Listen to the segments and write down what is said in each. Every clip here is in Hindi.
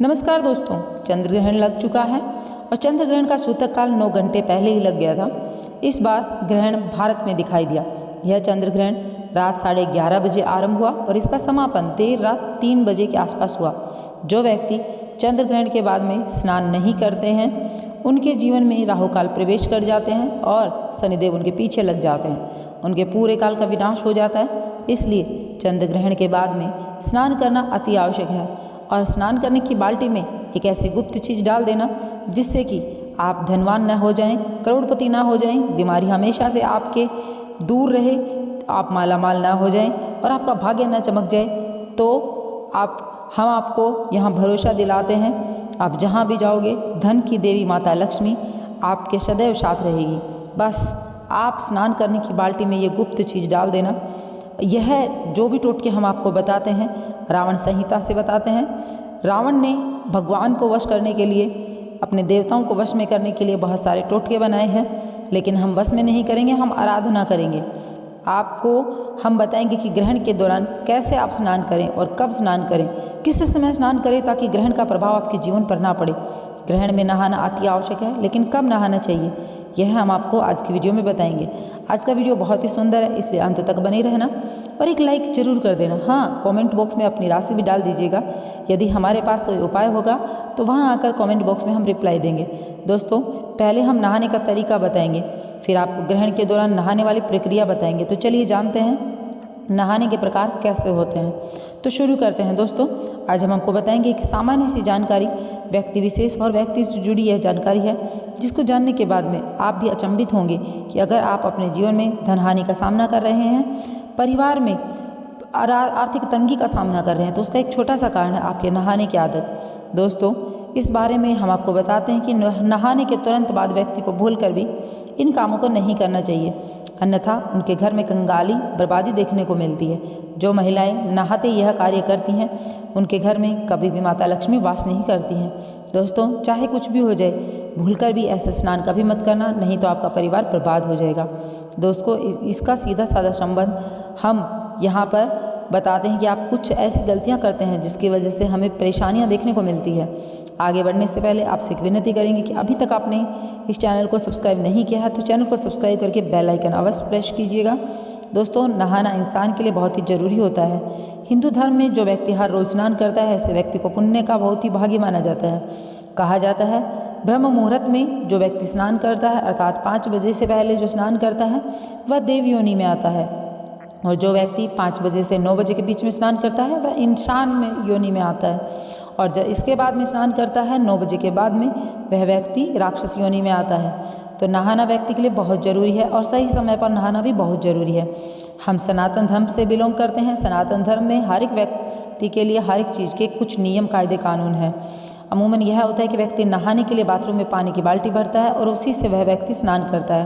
नमस्कार दोस्तों, चंद्र ग्रहण लग चुका है और चंद्र ग्रहण का सूतक काल 9 घंटे पहले ही लग गया था। इस बार ग्रहण भारत में दिखाई दिया। यह चंद्र ग्रहण रात 11:30 बजे आरंभ हुआ और इसका समापन देर रात 3 बजे के आसपास हुआ। जो व्यक्ति चंद्र ग्रहण के बाद में स्नान नहीं करते हैं उनके जीवन में राहु काल प्रवेश कर जाते हैं और शनिदेव उनके पीछे लग जाते हैं। उनके पूरे काल का विनाश हो जाता है। इसलिए चंद्र ग्रहण के बाद में स्नान करना अति आवश्यक है और स्नान करने की बाल्टी में एक ऐसी गुप्त चीज़ डाल देना जिससे कि आप धनवान न हो जाएं, करोड़पति ना हो जाएं, बीमारी हमेशा से आपके दूर रहे, आप मालामाल ना हो जाएं और आपका भाग्य न चमक जाए। तो हम आपको यहाँ भरोसा दिलाते हैं, आप जहाँ भी जाओगे धन की देवी माता लक्ष्मी आपके सदैव साथ रहेगी। बस आप स्नान करने की बाल्टी में ये गुप्त चीज़ डाल देना। यह जो भी टोटके हम आपको बताते हैं रावण संहिता से बताते हैं। रावण ने भगवान को वश करने के लिए, अपने देवताओं को वश में करने के लिए बहुत सारे टोटके बनाए हैं, लेकिन हम वश में नहीं करेंगे, हम आराधना करेंगे। आपको हम बताएंगे कि ग्रहण के दौरान कैसे आप स्नान करें और कब स्नान करें, किस समय स्नान करें ताकि ग्रहण का प्रभाव आपके जीवन पर ना पड़े। ग्रहण में नहाना अति आवश्यक है, लेकिन कब नहाना चाहिए यह हम आपको आज की वीडियो में बताएंगे। आज का वीडियो बहुत ही सुंदर है, इसलिए अंत तक बने रहना और एक लाइक जरूर कर देना। हाँ, कमेंट बॉक्स में अपनी राशि भी डाल दीजिएगा। यदि हमारे पास कोई उपाय होगा तो वहाँ आकर कमेंट बॉक्स में हम रिप्लाई देंगे। दोस्तों, पहले हम नहाने का तरीका बताएंगे, फिर आपको ग्रहण के दौरान नहाने वाली प्रक्रिया बताएंगे। तो चलिए जानते हैं नहाने के प्रकार कैसे होते हैं। तो शुरू करते हैं दोस्तों। आज हम आपको बताएंगे कि सामान्य सी जानकारी, व्यक्ति विशेष और व्यक्ति से जुड़ी यह जानकारी है जिसको जानने के बाद में आप भी अचंभित होंगे कि अगर आप अपने जीवन में धनहानि का सामना कर रहे हैं, परिवार में आर्थिक तंगी का सामना कर रहे हैं, तो उसका एक छोटा सा कारण है आपके नहाने की आदत। दोस्तों, इस बारे में हम आपको बताते हैं कि नहाने के तुरंत बाद व्यक्ति को भूलकर भी इन कामों को नहीं करना चाहिए, अन्यथा उनके घर में कंगाली बर्बादी देखने को मिलती है। जो महिलाएं नहाते यह कार्य करती हैं उनके घर में कभी भी माता लक्ष्मी वास नहीं करती हैं। दोस्तों, चाहे कुछ भी हो जाए, भूलकर भी ऐसे स्नान कभी मत करना, नहीं तो आपका परिवार बर्बाद हो जाएगा। दोस्तों, इसका सीधा साधा संबंध हम यहाँ पर बताते हैं कि आप कुछ ऐसी गलतियां करते हैं जिसकी वजह से हमें परेशानियां देखने को मिलती है। आगे बढ़ने से पहले आपसे एक विनती करेंगे कि अभी तक आपने इस चैनल को सब्सक्राइब नहीं किया है तो चैनल को सब्सक्राइब करके बेल आइकन अवश्य प्रेस कीजिएगा। दोस्तों, नहाना इंसान के लिए बहुत ही ज़रूरी होता है। हिंदू धर्म में जो व्यक्ति हर रोज़ स्नान करता है ऐसे व्यक्ति को पुण्य का बहुत ही भागी माना जाता है। कहा जाता है ब्रह्म मुहूर्त में जो व्यक्ति स्नान करता है, अर्थात 5 बजे से पहले जो स्नान करता है वह देव योनि में आता है, और जो व्यक्ति 5 बजे से 9 बजे के बीच में स्नान करता है वह इंसान में योनि में आता है, और जब इसके बाद में स्नान करता है 9 बजे के बाद में वह व्यक्ति राक्षस योनि में आता है। तो नहाना व्यक्ति के लिए बहुत ज़रूरी है और सही समय पर नहाना भी बहुत ज़रूरी है। हम सनातन धर्म से बिलोंग करते हैं। सनातन धर्म में हर एक व्यक्ति के लिए हर एक चीज़ के कुछ नियम कायदे कानून हैं। अमूमन यह होता है कि व्यक्ति नहाने के लिए बाथरूम में पानी की बाल्टी भरता है और उसी से वह व्यक्ति स्नान करता है।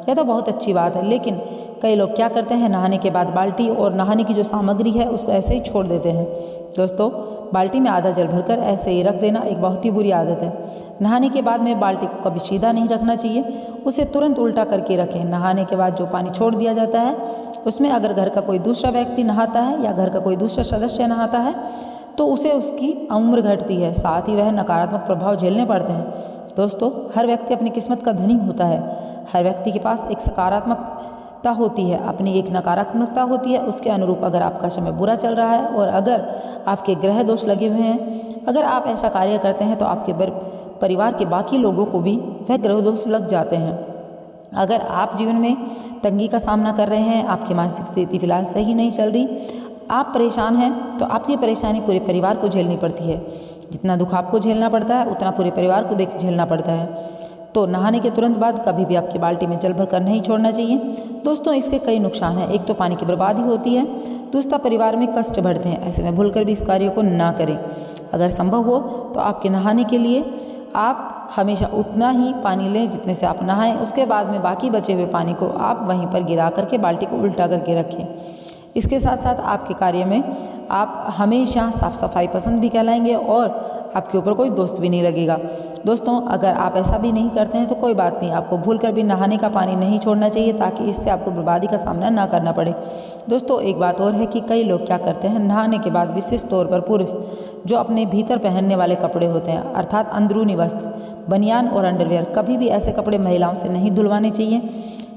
यह तो बहुत अच्छी बात है, लेकिन कई लोग क्या करते हैं, नहाने के बाद बाल्टी और नहाने की जो सामग्री है उसको ऐसे ही छोड़ देते हैं। दोस्तों, बाल्टी में आधा जल भरकर ऐसे ही रख देना एक बहुत ही बुरी आदत है। नहाने के बाद में बाल्टी को कभी सीधा नहीं रखना चाहिए, उसे तुरंत उल्टा करके रखें। नहाने के बाद जो पानी छोड़ दिया जाता है उसमें अगर घर का कोई दूसरा व्यक्ति नहाता है या घर का कोई दूसरा सदस्य नहाता है तो उसे उसकी उम्र घटती है, साथ ही वह नकारात्मक प्रभाव झेलने पड़ते हैं। दोस्तों, हर व्यक्ति अपनी किस्मत का धनी होता है। हर व्यक्ति के पास एक सकारात्मकता होती है, अपनी एक नकारात्मकता होती है। उसके अनुरूप अगर आपका समय बुरा चल रहा है और अगर आपके ग्रह दोष लगे हुए हैं, अगर आप ऐसा कार्य करते हैं तो आपके परिवार के बाकी लोगों को भी वह ग्रह दोष लग जाते हैं। अगर आप जीवन में तंगी का सामना कर रहे हैं, आपकी मानसिक स्थिति फिलहाल सही नहीं चल रही, आप परेशान हैं, तो आपकी परेशानी पूरे परिवार को झेलनी पड़ती है। जितना दुख आपको झेलना पड़ता है उतना पूरे परिवार को झेलना पड़ता है। तो नहाने के तुरंत बाद कभी भी आपकी बाल्टी में जल भरकर नहीं छोड़ना चाहिए। दोस्तों, इसके कई नुकसान हैं। एक तो पानी की बर्बादी होती है, दूसरा परिवार में कष्ट बढ़ते हैं। ऐसे में भूलकर भी इस कार्य को ना करें। अगर संभव हो तो आपके नहाने के लिए आप हमेशा उतना ही पानी लें जितने से आप नहाएं। उसके बाद में बाकी बचे हुए पानी को आप वहीं पर गिरा करके बाल्टी को उल्टा करके रखें। इसके साथ साथ आपके कार्य में आप हमेशा साफ सफाई पसंद भी कहलाएंगे और आपके ऊपर कोई दोस्त भी नहीं लगेगा। दोस्तों, अगर आप ऐसा भी नहीं करते हैं तो कोई बात नहीं, आपको भूलकर भी नहाने का पानी नहीं छोड़ना चाहिए ताकि इससे आपको बर्बादी का सामना ना करना पड़े। दोस्तों, एक बात और है कि कई लोग क्या करते हैं, नहाने के बाद विशेष तौर पर पुरुष जो अपने भीतर पहनने वाले कपड़े होते हैं अर्थात अंदरूनी वस्त्र, बनियान और अंडरवियर, कभी भी ऐसे कपड़े महिलाओं से नहीं धुलवाने चाहिए।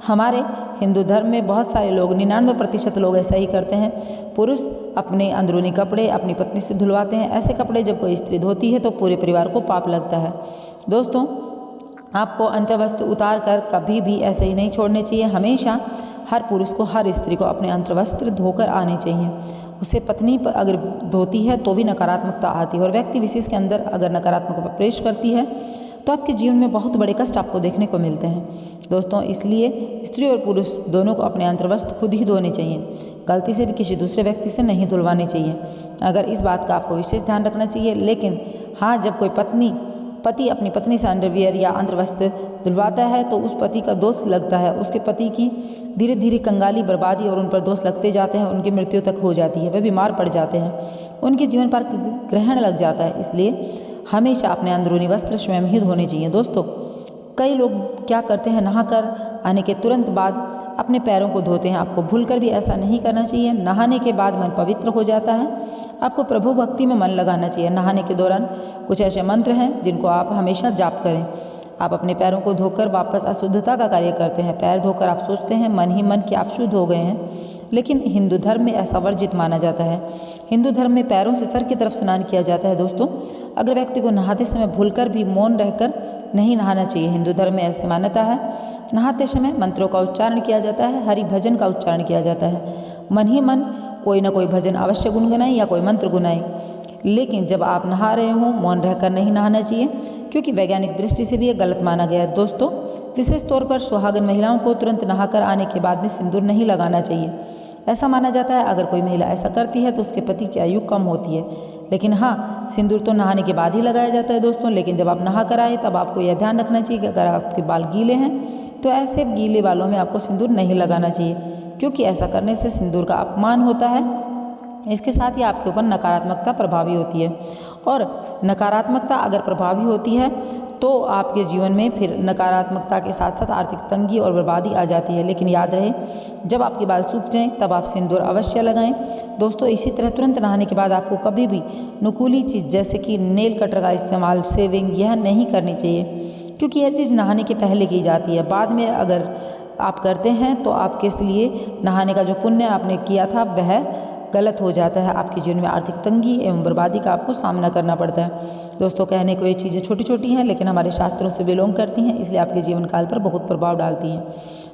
हमारे हिंदू धर्म में बहुत सारे लोग 99% लोग ऐसा ही करते हैं। पुरुष अपने अंदरूनी कपड़े अपनी पत्नी से धुलवाते हैं। ऐसे कपड़े जब कोई स्त्री धोती है तो पूरे परिवार को पाप लगता है। दोस्तों, आपको अंतर्वस्त्र उतार कर कभी भी ऐसे ही नहीं छोड़ने चाहिए। हमेशा हर पुरुष को, हर स्त्री को अपने अंतर्वस्त्र धोकर आने चाहिए। उसे पत्नी अगर धोती है तो भी नकारात्मकता आती है, और व्यक्ति विशेष के अंदर अगर नकारात्मकता प्रवेश करती है तो आपके जीवन में बहुत बड़े कष्ट आपको देखने को मिलते हैं। दोस्तों, इसलिए स्त्री और पुरुष दोनों को अपने अंतर्वस्त्र खुद ही धोने चाहिए, गलती से भी किसी दूसरे व्यक्ति से नहीं धुलवाने चाहिए। अगर इस बात का आपको विशेष ध्यान रखना चाहिए। लेकिन हाँ, जब कोई पति अपनी पत्नी से अंडरवियर या अंतर्वस्त्र धुलवाता है तो उस पति का दोष लगता है। उसके पति की धीरे धीरे कंगाली, बर्बादी और उन पर दोष लगते जाते हैं। उनकी मृत्यु तक हो जाती है, वे बीमार पड़ जाते हैं, उनके जीवन पर ग्रहण लग जाता है। इसलिए हमेशा अपने अंदरूनी वस्त्र स्वयं ही धोने चाहिए। दोस्तों, कई लोग क्या करते हैं, नहाकर आने के तुरंत बाद अपने पैरों को धोते हैं। आपको भूलकर भी ऐसा नहीं करना चाहिए। नहाने के बाद मन पवित्र हो जाता है, आपको प्रभु भक्ति में मन लगाना चाहिए। नहाने के दौरान कुछ ऐसे मंत्र हैं जिनको आप हमेशा जाप करें। आप अपने पैरों को धोकर वापस अशुद्धता का कार्य करते हैं। पैर धोकर आप सोचते हैं मन ही मन कि आप शुद्ध हो गए हैं, लेकिन हिंदू धर्म में ऐसा वर्जित माना जाता है। हिंदू धर्म में पैरों से सर की तरफ स्नान किया जाता है। दोस्तों, अगर व्यक्ति को नहाते समय भूलकर भी मौन रहकर नहीं नहाना चाहिए। हिंदू धर्म में ऐसी मान्यता है, नहाते समय मंत्रों का उच्चारण किया जाता है, हरि भजन का उच्चारण किया जाता है। मन ही मन कोई ना कोई भजन अवश्य गुनगुनाएं या कोई मंत्र गुनाएं। लेकिन जब आप नहा रहे हो, मौन रहकर नहीं नहाना चाहिए, क्योंकि वैज्ञानिक दृष्टि से भी ये गलत माना गया है। दोस्तों, विशेष तौर पर सुहागन महिलाओं को तुरंत नहाकर आने के बाद भी सिंदूर नहीं लगाना चाहिए। ऐसा माना जाता है अगर कोई महिला ऐसा करती है तो उसके पति की आयु कम होती है। लेकिन हाँ, सिंदूर तो नहाने के बाद ही लगाया जाता है दोस्तों। लेकिन जब आप नहा कर आए तब आपको यह ध्यान रखना चाहिए कि अगर आपके बाल गीले हैं तो ऐसे गीले बालों में आपको सिंदूर नहीं लगाना चाहिए, क्योंकि ऐसा करने से सिंदूर का अपमान होता है। इसके साथ ही आपके ऊपर नकारात्मकता प्रभावी होती है, और नकारात्मकता अगर प्रभावी होती है तो आपके जीवन में फिर नकारात्मकता के साथ साथ आर्थिक तंगी और बर्बादी आ जाती है। लेकिन याद रहे, जब आपके बाल सूख जाएं तब आप सिंदूर अवश्य लगाएं। दोस्तों, इसी तरह तुरंत नहाने के बाद आपको कभी भी नुकीली चीज़ जैसे कि नेल कटर का इस्तेमाल, शेविंग, यह नहीं करनी चाहिए, क्योंकि यह चीज़ नहाने के पहले की जाती है। बाद में अगर आप करते हैं तो आपके लिए नहाने का जो पुण्य आपने किया था वह गलत हो जाता है। आपके जीवन में आर्थिक तंगी एवं बर्बादी का आपको सामना करना पड़ता है। दोस्तों, कहने को ये चीज़ें छोटी छोटी हैं, लेकिन हमारे शास्त्रों से बिलोंग करती हैं, इसलिए आपके जीवन काल पर बहुत प्रभाव डालती हैं।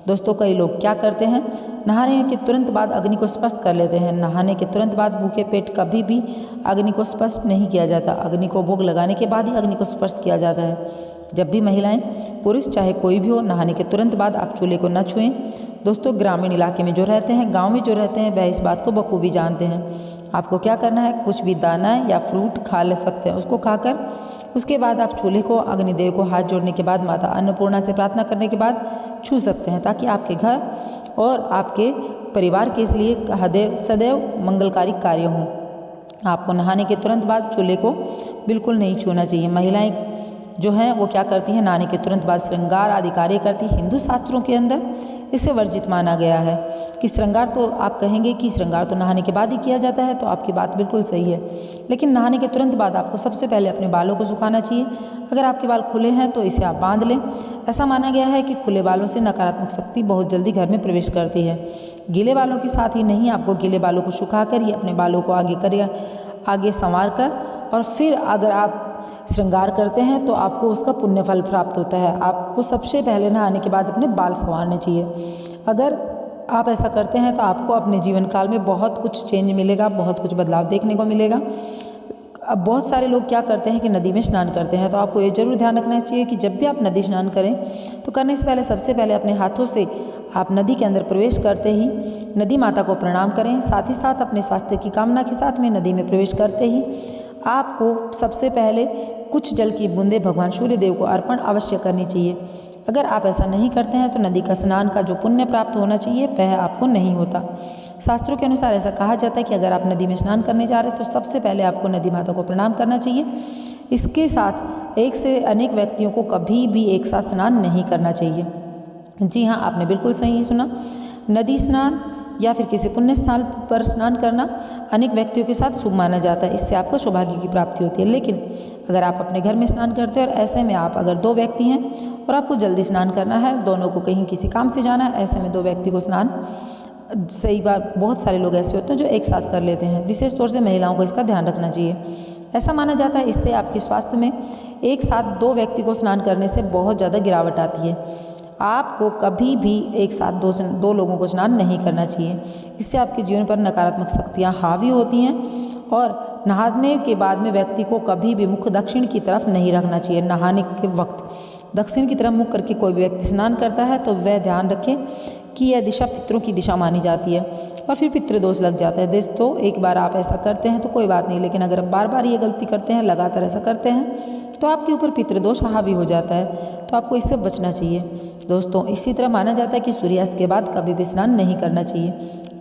दोस्तों, कई लोग क्या करते हैं, नहाने के तुरंत बाद अग्नि को स्पर्श कर लेते हैं। नहाने के तुरंत बाद भूखे पेट कभी भी अग्नि को स्पर्श नहीं किया जाता। अग्नि को भोग लगाने के बाद ही अग्नि को स्पर्श किया जाता है। जब भी महिलाएं, पुरुष, चाहे कोई भी हो, नहाने के तुरंत बाद आप चूल्हे को न छुएं। दोस्तों, ग्रामीण इलाके में जो रहते हैं, गांव में जो रहते हैं, वह इस बात को बखूबी जानते हैं। आपको क्या करना है, कुछ भी दाना या फ्रूट खा ले सकते हैं, उसको खाकर उसके बाद आप चूल्हे को, अग्निदेव को हाथ जोड़ने के बाद, माता अन्नपूर्णा से प्रार्थना करने के बाद छू सकते हैं, ताकि आपके घर और आपके परिवार के लिए सदैव मंगलकारी कार्य हों। आपको नहाने के तुरंत बाद चूल्हे को बिल्कुल नहीं छूना चाहिए। महिलाएं जो हैं वो क्या करती हैं, नहाने के तुरंत बाद श्रृंगार आदि कार्य करती। हिंदू शास्त्रों के अंदर इसे वर्जित माना गया है कि श्रृंगार, तो आप कहेंगे कि श्रृंगार तो नहाने के बाद ही किया जाता है, तो आपकी बात बिल्कुल सही है। लेकिन नहाने के तुरंत बाद आपको सबसे पहले अपने बालों को सुखाना चाहिए। अगर आपके बाल खुले हैं तो इसे आप बांध लें। ऐसा माना गया है कि खुले बालों से नकारात्मक शक्ति बहुत जल्दी घर में प्रवेश करती है। गीले बालों के साथ ही नहीं, आपको गीले बालों को सुखा कर ही अपने बालों को आगे संवार कर, और फिर अगर आप श्रृंगार करते हैं तो आपको उसका पुण्य फल प्राप्त होता है। आपको सबसे पहले नहाने के बाद अपने बाल संवारने चाहिए। अगर आप ऐसा करते हैं तो आपको अपने जीवन काल में बहुत कुछ चेंज मिलेगा, बहुत कुछ बदलाव देखने को मिलेगा। अब बहुत सारे लोग क्या करते हैं कि नदी में स्नान करते हैं, तो आपको ये जरूर ध्यान रखना चाहिए कि जब भी आप नदी स्नान करें तो करने से पहले सबसे पहले अपने हाथों से आप नदी के अंदर प्रवेश करते ही नदी माता को प्रणाम करें। साथ ही साथ अपने स्वास्थ्य की कामना के साथ में नदी में प्रवेश करते ही आपको सबसे पहले कुछ जल की बूंदें भगवान सूर्य देव को अर्पण अवश्य करनी चाहिए। अगर आप ऐसा नहीं करते हैं तो नदी का स्नान का जो पुण्य प्राप्त होना चाहिए वह आपको नहीं होता। शास्त्रों के अनुसार ऐसा कहा जाता है कि अगर आप नदी में स्नान करने जा रहे हैं तो सबसे पहले आपको नदी माता को प्रणाम करना चाहिए। इसके साथ एक से अनेक व्यक्तियों को कभी भी एक साथ स्नान नहीं करना चाहिए। जी हाँ, आपने बिल्कुल सही सुना। नदी स्नान या फिर किसी पुण्य स्थान पर स्नान करना अनेक व्यक्तियों के साथ शुभ माना जाता है, इससे आपको सौभाग्य की प्राप्ति होती है। लेकिन अगर आप अपने घर में स्नान करते हैं और ऐसे में आप अगर 2 व्यक्ति हैं और आपको जल्दी स्नान करना है, दोनों को कहीं किसी काम से जाना है, ऐसे में 2 व्यक्ति को स्नान, सही बात, बहुत सारे लोग ऐसे होते हैं जो एक साथ कर लेते हैं। विशेष तौर से महिलाओं को इसका ध्यान रखना चाहिए। ऐसा माना जाता है इससे आपके स्वास्थ्य में एक साथ 2 व्यक्ति को स्नान करने से बहुत ज़्यादा गिरावट आती है। आपको कभी भी एक साथ 2 लोगों को स्नान नहीं करना चाहिए। इससे आपके जीवन पर नकारात्मक शक्तियाँ हावी होती हैं। और नहाने के बाद में व्यक्ति को कभी भी मुख दक्षिण की तरफ नहीं रखना चाहिए। नहाने के वक्त दक्षिण की तरफ मुख करके कोई भी व्यक्ति स्नान करता है तो वह ध्यान रखे कि यह दिशा पितरों की दिशा मानी जाती है और फिर पितृदोष लग जाता है। दोस्तों, एक बार आप ऐसा करते हैं तो कोई बात नहीं, लेकिन अगर आप बार बार ये गलती करते हैं, लगातार ऐसा करते हैं, तो आपके ऊपर पितृदोष हावी हो जाता है। तो आपको इससे बचना चाहिए। दोस्तों, इसी तरह माना जाता है कि सूर्यास्त के बाद कभी भी स्नान नहीं करना चाहिए,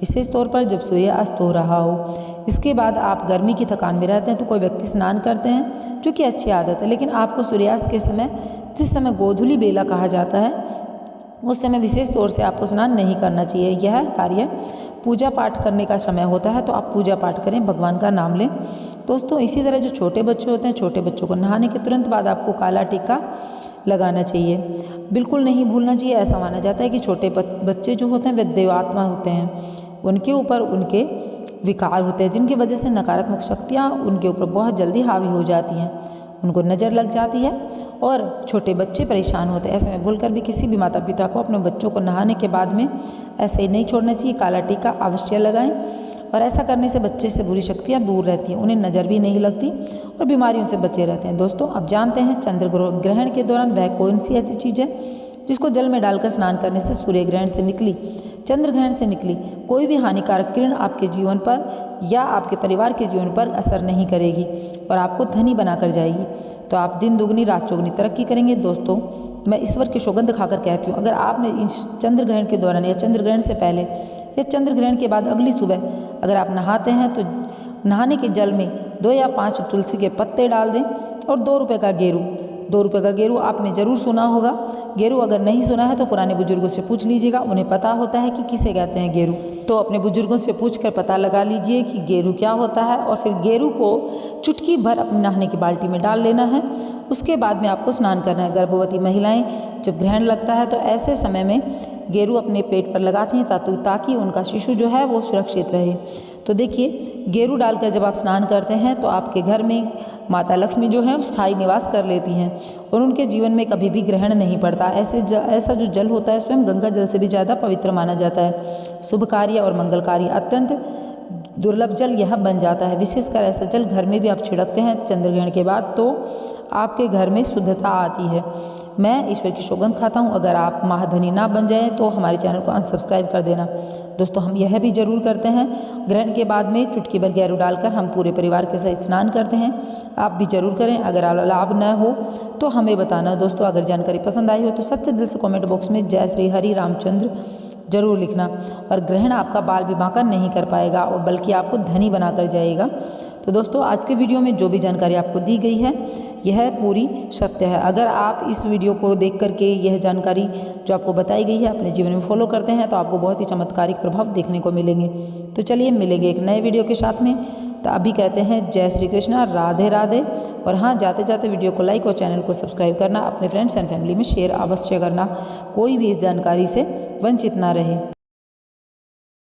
विशेष तौर पर जब सूर्य अस्त हो रहा हो। इसके बाद आप गर्मी की थकान में रहते हैं तो कोई व्यक्ति स्नान करते हैं, जो कि अच्छी आदत है। लेकिन आपको सूर्यास्त के समय, जिस समय गोधूली बेला कहा जाता है, उस समय विशेष तौर से आपको स्नान नहीं करना चाहिए। यह कार्य पूजा पाठ करने का समय होता है, तो आप पूजा पाठ करें, भगवान का नाम लें। दोस्तों, इसी तरह जो छोटे बच्चे होते हैं, छोटे बच्चों को नहाने के तुरंत बाद आपको काला टीका लगाना चाहिए, बिल्कुल नहीं भूलना चाहिए। ऐसा माना जाता है कि छोटे बच्चे जो होते हैं वे देवात्मा होते हैं, उनके ऊपर उनके विकार होते हैं, जिनकी वजह से नकारात्मक शक्तियाँ उनके ऊपर बहुत जल्दी हावी हो जाती हैं, उनको नज़र लग जाती है और छोटे बच्चे परेशान होते हैं। ऐसे में भूलकर भी किसी भी माता पिता को अपने बच्चों को नहाने के बाद में ऐसे ही नहीं छोड़ना चाहिए। काला टीका अवश्य लगाएं और ऐसा करने से बच्चे से बुरी शक्तियाँ दूर रहती हैं, उन्हें नज़र भी नहीं लगती और बीमारियों से बचे रहते हैं। दोस्तों, अब जानते हैं चंद्र ग्रहण के दौरान वह कौन सी ऐसी चीज़ है जिसको जल में डालकर स्नान करने से सूर्य ग्रहण से निकली, चंद्र ग्रहण से निकली कोई भी हानिकारक किरण आपके जीवन पर या आपके परिवार के जीवन पर असर नहीं करेगी और आपको धनी बनाकर जाएगी। तो आप दिन दुगनी रात चौगुनी तरक्की करेंगे। दोस्तों, मैं ईश्वर की सौगंध खाकर कहती हूँ, अगर आपने इस चंद्र ग्रहण के दौरान या चंद्र ग्रहण से पहले या चंद्र ग्रहण के बाद अगली सुबह अगर आप नहाते हैं तो नहाने के जल में 2 या 5 तुलसी के पत्ते डाल दें और 2 रुपये का गेरू, 2 रुपये का गेरू आपने ज़रूर सुना होगा। गेरू अगर नहीं सुना है तो पुराने बुजुर्गों से पूछ लीजिएगा, उन्हें पता होता है कि किसे कहते हैं गेरू। तो अपने बुजुर्गों से पूछकर पता लगा लीजिए कि गेरू क्या होता है और फिर गेरू को चुटकी भर अपने नहाने की बाल्टी में डाल लेना है। उसके बाद में आपको स्नान करना है। गर्भवती महिलाएं जब ग्रहण लगता है तो ऐसे समय में गेरू अपने पेट पर लगाती हैं ताकि उनका शिशु जो है वो सुरक्षित रहे। तो देखिए, गेरू डालकर जब आप स्नान करते हैं तो आपके घर में माता लक्ष्मी जो है स्थायी निवास कर लेती हैं और उनके जीवन में कभी भी ग्रहण नहीं पड़ता। ऐसा जो जल होता है स्वयं गंगा जल से भी ज़्यादा पवित्र माना जाता है। शुभ कार्य और मंगल कार्य अत्यंत दुर्लभ जल यह बन जाता है। विशेषकर ऐसा जल घर में भी आप छिड़कते हैं चंद्र ग्रहण के बाद तो आपके घर में शुद्धता आती है। मैं ईश्वर की सौगंध खाता हूँ, अगर आप महाधनी ना बन जाएं तो हमारे चैनल को अनसब्सक्राइब कर देना। दोस्तों, हम यह भी जरूर करते हैं, ग्रहण के बाद में चुटकी भर गेरू डालकर हम पूरे परिवार के साथ स्नान करते हैं। आप भी जरूर करें। अगर लाभ न हो तो हमें बताना। दोस्तों, अगर जानकारी पसंद आई हो तो सच्चे दिल से कॉमेंट बॉक्स में जय श्री हरि रामचंद्र जरूर लिखना। और ग्रहण आपका बाल विवाह नहीं कर पाएगा और बल्कि आपको धनी बनाकर जाएगा। तो दोस्तों, आज के वीडियो में जो भी जानकारी आपको दी गई है यह पूरी सत्य है। अगर आप इस वीडियो को देख करके यह जानकारी जो आपको बताई गई है अपने जीवन में फॉलो करते हैं तो आपको बहुत ही चमत्कारिक प्रभाव देखने को मिलेंगे। तो चलिए मिलेंगे एक नए वीडियो के साथ में। तो अभी कहते हैं जय श्री कृष्णा, राधे राधे। और हाँ, जाते जाते वीडियो को लाइक और चैनल को सब्सक्राइब करना, अपने फ्रेंड्स एंड फैमिली में शेयर अवश्य करना, कोई भी इस जानकारी से वंचित ना रहे।